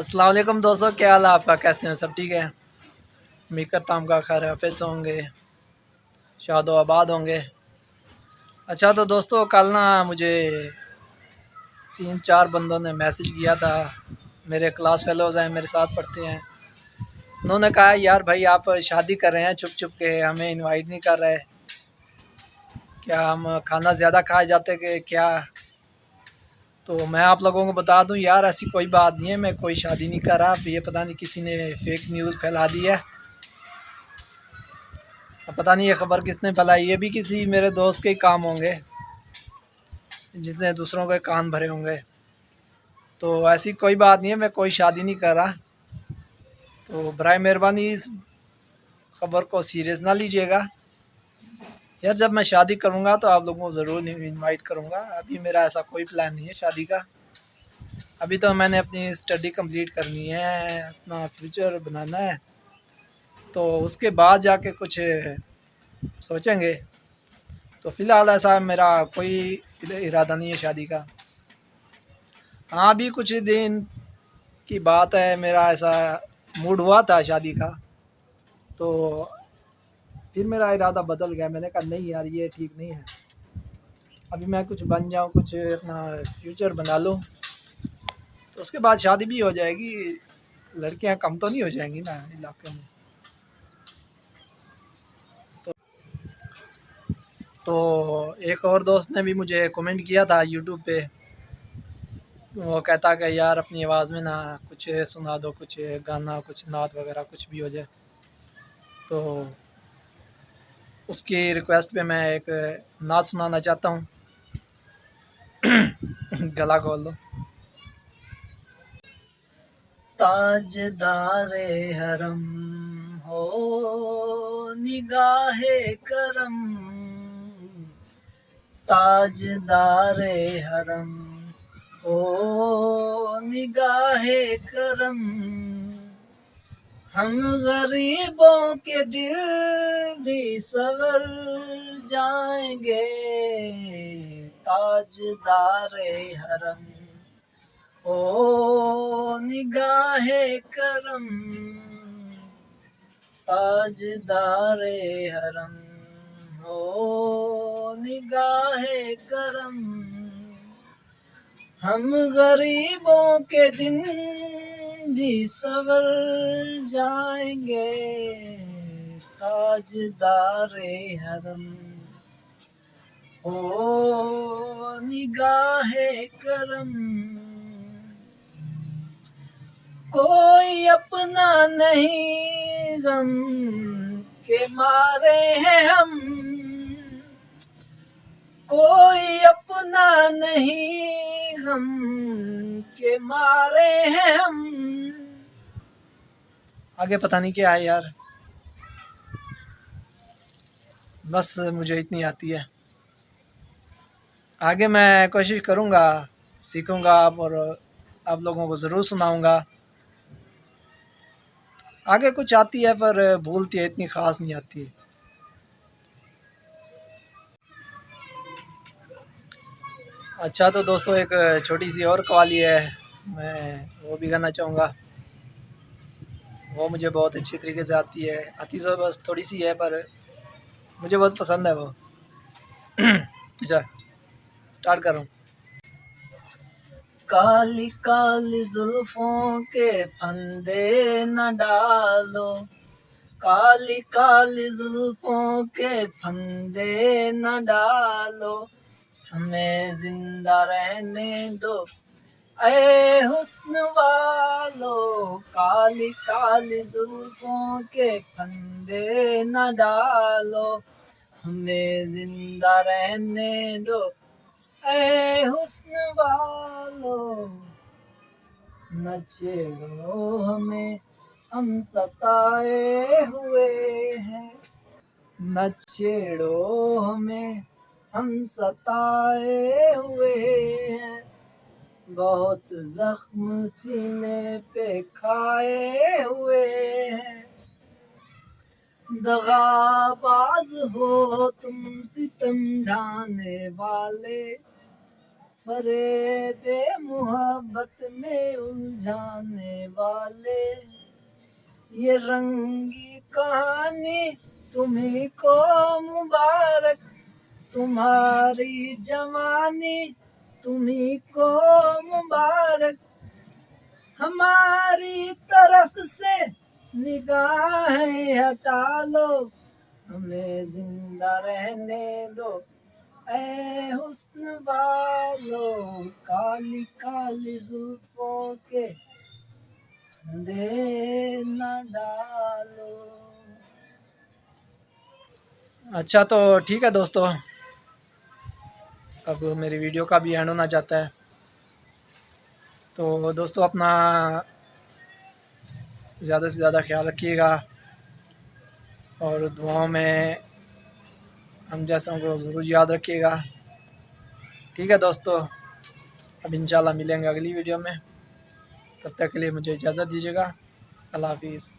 अस्सलाम वालेकुम दोस्तों, क्या हाल है आपका? कैसे हैं? सब ठीक है? उम्मीद करता हूँ का खैर हाफिज़ होंगे, शादो आबाद होंगे। अच्छा तो दोस्तों, कल ना मुझे 3-4 बंदों ने मैसेज किया था। मेरे क्लास फेलोज़ हैं, मेरे साथ पढ़ते हैं। उन्होंने कहा यार भाई आप शादी कर रहे हैं छुप छुप के, हमें इनवाइट नहीं कर रहे, क्या हम खाना ज़्यादा खाए जाते कि क्या? तो मैं आप लोगों को बता दूं यार, ऐसी कोई बात नहीं है, मैं कोई शादी नहीं कर रहा। ये पता नहीं किसी ने फेक न्यूज़ फैला दी है। अब पता नहीं ये ख़बर किसने फैलाई, ये भी किसी मेरे दोस्त के ही काम होंगे जिसने दूसरों के कान भरे होंगे। तो ऐसी कोई बात नहीं है, मैं कोई शादी नहीं कर रहा। तो बराए मेहरबानी इस ख़बर को सीरियस ना लीजिएगा। यार जब मैं शादी करूँगा तो आप लोगों को ज़रूर इनवाइट करूँगा। अभी मेरा ऐसा कोई प्लान नहीं है शादी का। अभी तो मैंने अपनी स्टडी कंप्लीट करनी है, अपना फ्यूचर बनाना है, तो उसके बाद जाके कुछ सोचेंगे। तो फ़िलहाल ऐसा मेरा कोई इरादा नहीं है शादी का। हाँ, अभी कुछ दिन की बात है, मेरा ऐसा मूड हुआ था शादी का, तो फिर मेरा इरादा बदल गया। मैंने कहा नहीं यार, ये ठीक नहीं है। अभी मैं कुछ बन जाऊँ, कुछ अपना फ्यूचर बना लूँ, तो उसके बाद शादी भी हो जाएगी। लड़कियां कम तो नहीं हो जाएंगी ना इलाके में। तो, तो एक और दोस्त ने भी मुझे कमेंट किया था यूट्यूब पे। वो कहता कि यार अपनी आवाज़ में ना कुछ सुना दो, कुछ गाना, कुछ नात वगैरह कुछ भी हो जाए। तो उसकी रिक्वेस्ट पे मैं एक नात सुनाना चाहता हूँ। गला खोल दो। ताजदारे हरम हो निगाहे करम, ताजदारे हरम हो निगाहे करम, हम गरीबों के दिल भी सवर जाएंगे। ताजदारे हरम ओ निगाहे करम, ताजदारे हरम हो निगाहे करम, हम गरीबों के दिन भी सवर जाएंगे। ताजदारे हरम ओ निगाहे करम, कोई अपना नहीं गम के मारे हैं हम, कोई अपना नहीं गम के मारे हैं हम। आगे पता नहीं क्या है यार, बस मुझे इतनी आती है। आगे मैं कोशिश करूँगा, सीखूँगा और आप लोगों को ज़रूर सुनाऊँगा। आगे कुछ आती है पर भूलती है, इतनी ख़ास नहीं आती है। अच्छा तो दोस्तों, एक छोटी सी और कवाली है, मैं वो भी गाना चाहूँगा। वो मुझे बहुत अच्छी तरीके से आती तो बस थोड़ी सी है, पर मुझे बहुत पसंद है वो। अच्छा, स्टार्ट कर रहा हूँ। काली काली जुल्फों के फंदे न डालो, काली काली जुल्फों के फंदे न डालो, हमें जिंदा रहने दो ऐ हुस्न वालो। काली काली जुल्फों के फंदे न डालो, हमें जिंदा रहने दो ऐ हुस्न वालो। न छेड़ो हमें, हम सताए हुए हैं, न छेड़ो हमें, हम सताए हुए हैं, बहुत जख्म सीने पे खाए हुए हैं। दगाबाज हो तुम सितम ढाने वाले, फरेबे मोहब्बत में उलझाने वाले, ये रंगी कहानी तुम्ही को मुबारक, तुम्हारी जवानी तुम्ही को मुबारक, हमारी तरफ से निगाहें हटा लो, हमें जिंदा रहने दो ऐ हुस्न वालो, काली काली जुल्फों के फंदे न डालो। अच्छा तो ठीक है दोस्तों, अब मेरी वीडियो का भी एंड होना चाहता है। तो दोस्तों अपना ज़्यादा से ज़्यादा ख्याल रखिएगा और दुआओं में हम जैसों को ज़रूर याद रखिएगा। ठीक है दोस्तों, अब इंशाल्लाह मिलेंगे अगली वीडियो में। तब तक के लिए मुझे इजाज़त दीजिएगा। अल्लाह हाफिज़।